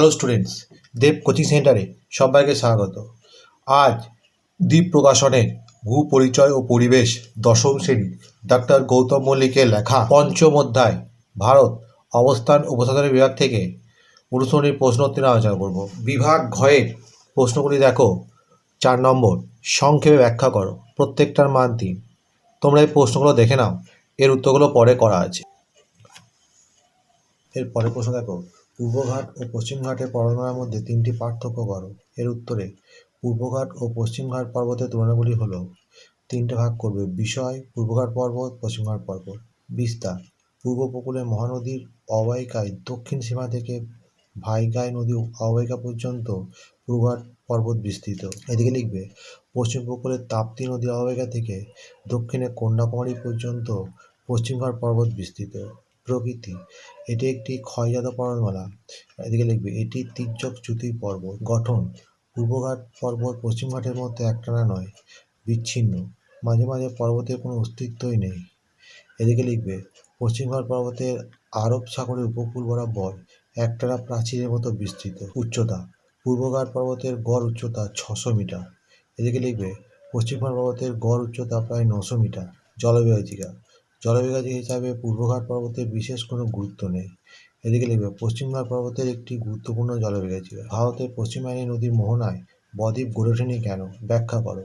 Hello students, দেব coaching সেন্টারে সবাইকে স্বাগত। আজ দ্বীপ প্রকাশনের ভূ পরিচয় ও পরিবেশ দশম শ্রেণী ডক্টর গৌতম মল্লিকের লেখা পঞ্চম অধ্যায় ভারত অবস্থান উপসাগরের বিভাগ থেকে অনুসরণী প্রশ্নোত্তর আলোচনা করব। বিভাগ ঘয়ের প্রশ্নগুলি দেখো। 4 নম্বর, সংক্ষেপে ব্যাখ্যা করো। প্রত্যেকটার মান 3। তোমরা এই প্রশ্নগুলো দেখে নাও, এর উত্তরগুলো পরে করা আছে। এর পরের প্রশ্ন দেখো, পূর্বঘাট ও পশ্চিমঘাটের পর্বতমালার মধ্যে 3টি পার্থক্য করো। এর উত্তরে পূর্বঘাট ও পশ্চিমঘাট পর্বতের তুলনাগুলি হলো 3টে ভাগ করবে। বিষয়: পূর্বঘাট পর্বত, পশ্চিমঘাট পর্বত। বিস্তার: পূর্ব উপকূলে মহানদীর অববাহিকায় দক্ষিণ সীমা থেকে ভাইগাই নদী অববাহিকা পর্যন্ত পূর্বঘাট পর্বত বিস্তৃত। এদিকে লিখবে পশ্চিম উপকূলে তাপ্তি নদী অববাহিকা থেকে দক্ষিণে কন্যাকুমারী পর্যন্ত পশ্চিমঘাট পর্বত বিস্তৃত। প্রকৃতি: এটি একটি ক্ষয়জাত পর্বতমালা। এদিকে লিখবে এটি তির্যক চ্যুতি পর্বত। গঠন: পূর্বঘাট পর্বত পশ্চিমঘাটের মধ্যে একটানা নয়, বিচ্ছিন্ন। মাঝে মাঝে পর্বতের কোনো অস্তিত্বই নেই। এদিকে লিখবে পশ্চিমঘাট পর্বতের আরব সাগরের উপকূল বরাবর একটানা প্রাচীরের মতো বিস্তৃত। উচ্চতা: পূর্বঘাট পর্বতের গড় উচ্চতা 600 মিটার। এদিকে লিখবে পশ্চিমঘাট পর্বতের গড় উচ্চতা প্রায় 900 মিটার। জলবিভাজিকা: জলবিভাজিকা হিসাবে পূর্বঘাট পর্বতের বিশেষ কোনো গুরুত্ব নেই। এদিকে লিখবে পশ্চিমঘাট পর্বতের একটি গুরুত্বপূর্ণ জলবিভাজিকা। ভারতের পশ্চিমায়নী নদীর মোহনায় বদ্বীপ গড়ে ওঠেনি কেন? ব্যাখ্যা করো।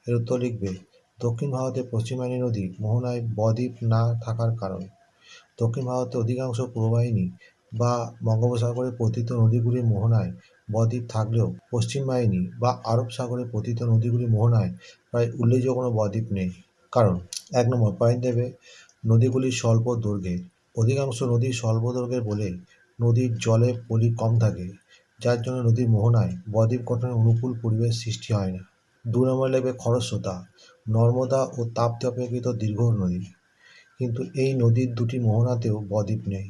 এর উত্তর লিখবে দক্ষিণ ভারতের পশ্চিমায়নী নদী মোহনায় বদ্বীপ না থাকার কারণ: দক্ষিণ ভারতের অধিকাংশ পূর্ববাহিনী বা বঙ্গোপসাগরে পতিত নদীগুলির মোহনায় বদ্বীপ থাকলেও পশ্চিমবাহিনী বা আরব সাগরে পতিত নদীগুলির মোহনায় প্রায় উল্লেখযোগ্য কোনো বদ্বীপ নেই। কারণ: 1 নম্বর পয়েন্ট দেবে নদীগুলি স্বল্প দৈর্ঘ্যের। অধিকাংশ নদী স্বল্প দৈর্ঘ্যের বলে নদীর জলে পলি কম থাকে, যার জন্য নদীর মোহনায় বদ্বীপ গঠনের অনুকূল পরিবেশ সৃষ্টি হয় না। 2 নম্বর লিখবে খরস্রোতা: নর্মদা ও তাপ্তি অপেক্ষাকৃত দীর্ঘ নদী, কিন্তু এই নদীর দুটি মোহনাতেও বদ্বীপ নেই।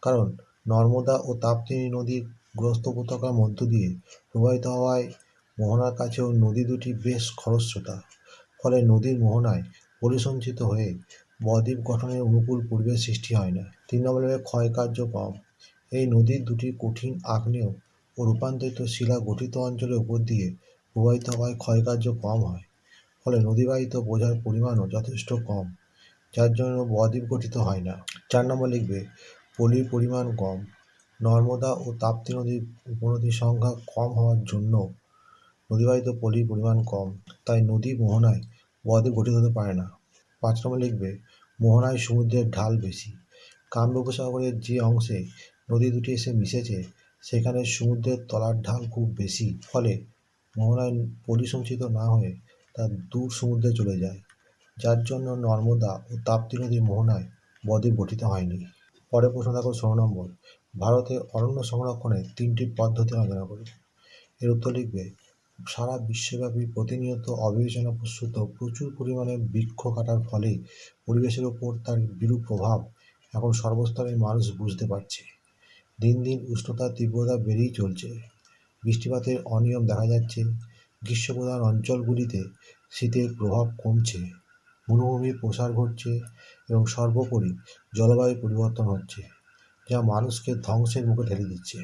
কারণ নর্মদা ও তাপ্তি নদীর গ্রস্ত উপত্যকার মধ্য দিয়ে প্রবাহিত হওয়ায় মোহনার কাছেও নদী দুটি বেশ খরস্রোতা, ফলে নদীর মোহনায় পলিসঞ্চিত হয়ে বদ্বীপ গঠনের অনুকূল পরিবেশ সৃষ্টি হয় না। 3 নম্বরে ক্ষয়কার্য কম: এই নদীর দুটি কঠিন আগ্নেয় ও রূপান্তরিত শিলা গঠিত অঞ্চলের উপর দিয়ে প্রবাহিত হওয়ায় ক্ষয়কার্য কম হয়, ফলে নদীবাহিত বোঝার পরিমাণও যথেষ্ট কম, যার জন্য বদ্বীপ গঠিত হয় না। 4 নম্বর লিখবে পলির পরিমাণ কম: নর্মদা ও তাপ্তি নদীর উপনদীর সংখ্যা কম হওয়ার জন্য নদীবাহিত পলির পরিমাণ কম, তাই নদী মোহনায় বদ্বীপ গঠিত হতে পারে না। 5 নম্বর লিখবে মোহনায় সমুদ্রের ঢাল বেশি: কামরূপ উপসাগরের যে অংশে নদী দুটি এসে মিশেছে সেখানে সমুদ্রের তলার ঢাল খুব বেশি, ফলে মোহনায় পলি সঞ্চিত না হয়ে তা দূর সমুদ্রে চলে যায়, যার জন্য নর্মদা ও তাপ্তি নদীর মোহনায় বদ্বীপ গঠিত হয়নি। পরের প্রশ্ন দেখো 16 নম্বর, ভারতে অরণ্য সংরক্ষণের 3টি পদ্ধতি আলোচনা করো। এর উত্তর লিখবে সারা বিশ্বব্যাপী প্রতিনিয়ত অবিবেচনা প্রসূত প্রচুর পরিমাণে বৃক্ষ কাটার ফলে পরিবেশের ওপর তার বিরূপ প্রভাব এখন সর্বস্তরের মানুষ বুঝতে পারছে। দিন দিন উষ্ণতার তীব্রতা বেড়েই চলছে, বৃষ্টিপাতের অনিয়ম দেখা যাচ্ছে, গ্রীষ্মপ্রধান অঞ্চলগুলিতে শীতের প্রভাব কমছে, মরুভূমির প্রসার ঘটছে এবং সর্বোপরি জলবায়ু পরিবর্তন হচ্ছে, যা মানুষকে ধ্বংসের মুখে ঠেলে দিচ্ছে।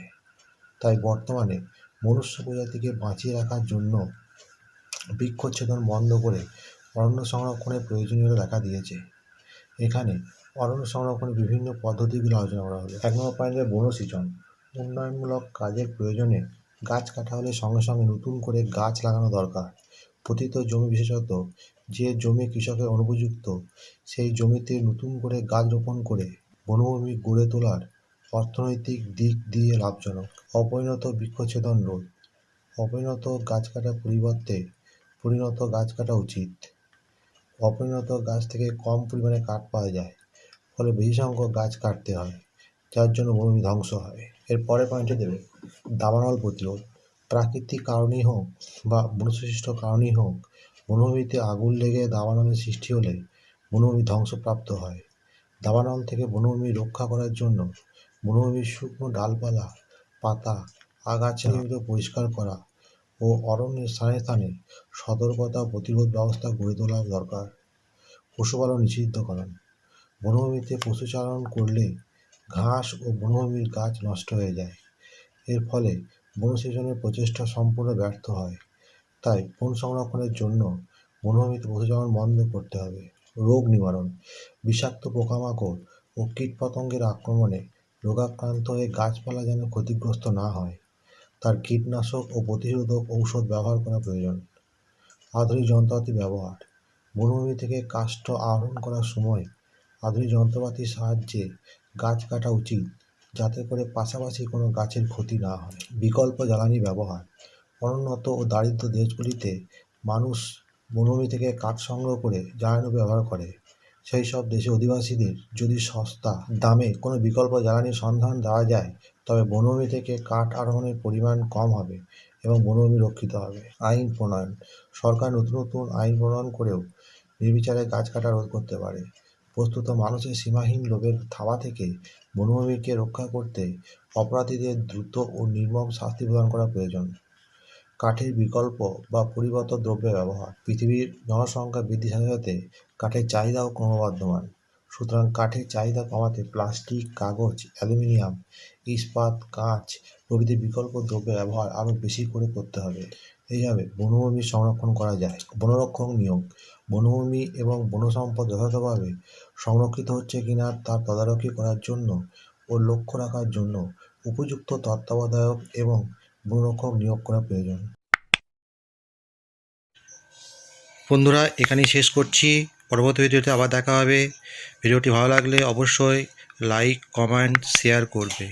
তাই বর্তমানে মনুষ্য প্রজাতিকে বাঁচিয়ে রাখার জন্য বৃক্ষচ্ছেদন বন্ধ করে অরণ্য সংরক্ষণের প্রয়োজনীয়তা দেখা দিয়েছে। এখানে অরণ্য সংরক্ষণের বিভিন্ন পদ্ধতিগুলো আলোচনা করা হলো। 1 নম্বর পয়েন্টে বনসৃজন: উন্নয়নমূলক কাজের প্রয়োজনে গাছ কাটা হলে সঙ্গে সঙ্গে নতুন করে গাছ লাগানো দরকার। পতিত জমি, বিশেষত যে জমি কৃষকের অনুপযুক্ত, সেই জমিতে নতুন করে গাছ রোপণ করে বনভূমি গড়ে তোলার অর্থনৈতিক দিক দিয়ে লাভজনক। অপরিণত বৃক্ষচ্ছেদন রোধ: অপরিণত গাছ কাটার পরিবর্তে পরিণত গাছ কাটা উচিত। অপরিণত গাছ থেকে কম পরিমাণে কাঠ পাওয়া যায়, ফলে বেশি সংখ্যক গাছ কাটতে হয়, যার জন্য বনভূমি ধ্বংস হয়। এর পরের পয়েন্টে দেবে দাবানল প্রতিরোধ: প্রাকৃতিক কারণেই হোক বা মনুষ্যসৃষ্ট কারণেই হোক, বনভূমিতে আগুন লেগে দাবানলের সৃষ্টি হলে বনভূমি ধ্বংসপ্রাপ্ত হয়। দাবানল থেকে বনভূমি রক্ষা করার জন্য বনভূমির শুকনো ডালপালা, পাতা, আগাছা নিয়মিত পরিষ্কার করা ও অরণ্যের স্থানে স্থানে সতর্কতা প্রতিরোধ ব্যবস্থা গড়ে তোলা দরকার। পশুপালন নিষিদ্ধকরণ: বনভূমিতে পশুচারণ করলে ঘাস ও বনভূমির গাছ নষ্ট হয়ে যায়, এর ফলে বন সৃজনের প্রচেষ্টা সম্পূর্ণ ব্যর্থ হয়। তাই বন সংরক্ষণের জন্য বনভূমিতে পশুচারণ বন্ধ করতে হবে। রোগ নিবারণ: বিষাক্ত পোকামাকড় ও কীটপতঙ্গের আক্রমণে রোগাক্রান্ত হয়ে গাছপালা যেন ক্ষতিগ্রস্ত না হয়, তার কীটনাশক ও প্রতিরোধক ঔষধ ব্যবহার করা প্রয়োজন। আধুনিক যন্ত্রপাতি ব্যবহার: বনভূমি থেকে কাষ্ঠ আহরণ করার সময় আধুনিক যন্ত্রপাতির সাহায্যে গাছ কাটা উচিত, যাতে করে পাশাপাশি কোনো গাছের ক্ষতি না হয়। বিকল্প জ্বালানি ব্যবহার: অনুন্নত ও দারিদ্র দেশগুলিতে মানুষ বনভূমি থেকে কাঠ সংগ্রহ করে জ্বালানি ব্যবহার করে। সেই সব দেশে অধিবাসীদের যদি সস্তা দামে কোনো বিকল্প জ্বালানির সন্ধান দেওয়া যায়, তবে বনভূমি থেকে কাঠ আরোহণের পরিমাণ কম হবে এবং বনভূমি রক্ষিত হবে। আইন প্রণয়ন: সরকার নতুন নতুন আইন প্রণয়ন করেও নির্বিচারে গাছ কাটা রোধ করতে পারে। বস্তুত মানুষের সীমাহীন লোভের থাবা থেকে বনভূমিকে রক্ষা করতে অপরাধীদের দ্রুত ও নির্মম শাস্তি প্রদান করা প্রয়োজন। কাঠের বিকল্প বা পরিবর্তিত দ্রব্যের ব্যবহার: পৃথিবীর জনসংখ্যা বৃদ্ধির সাথে সাথে কাঠের চাহিদাও ক্রমবর্ধমান। সুতরাং কাঠের চাহিদা কমাতে প্লাস্টিক, কাগজ, অ্যালুমিনিয়াম, ইস্পাত, কাঁচ প্রভৃতি বিকল্প দ্রব্যের ব্যবহার আরও বেশি করে করতে হবে। এইভাবে বনভূমি সংরক্ষণ করা যায়। বনরক্ষক নিয়োগ: বনভূমি এবং বনসম্পদ যথাযথভাবে সংরক্ষিত হচ্ছে কিনা তার তদারকি করার জন্য ও লক্ষ্য রাখার জন্য উপযুক্ত তত্ত্বাবধায়ক এবং বনরক্ষক নিয়োগ করা প্রয়োজন। বন্ধুরা, এখানেই শেষ করছি। পরবর্তী ভিডিওতে আবার দেখা হবে। ভিডিওটি ভালো লাগলে অবশ্যই লাইক, কমেন্ট, শেয়ার করবে।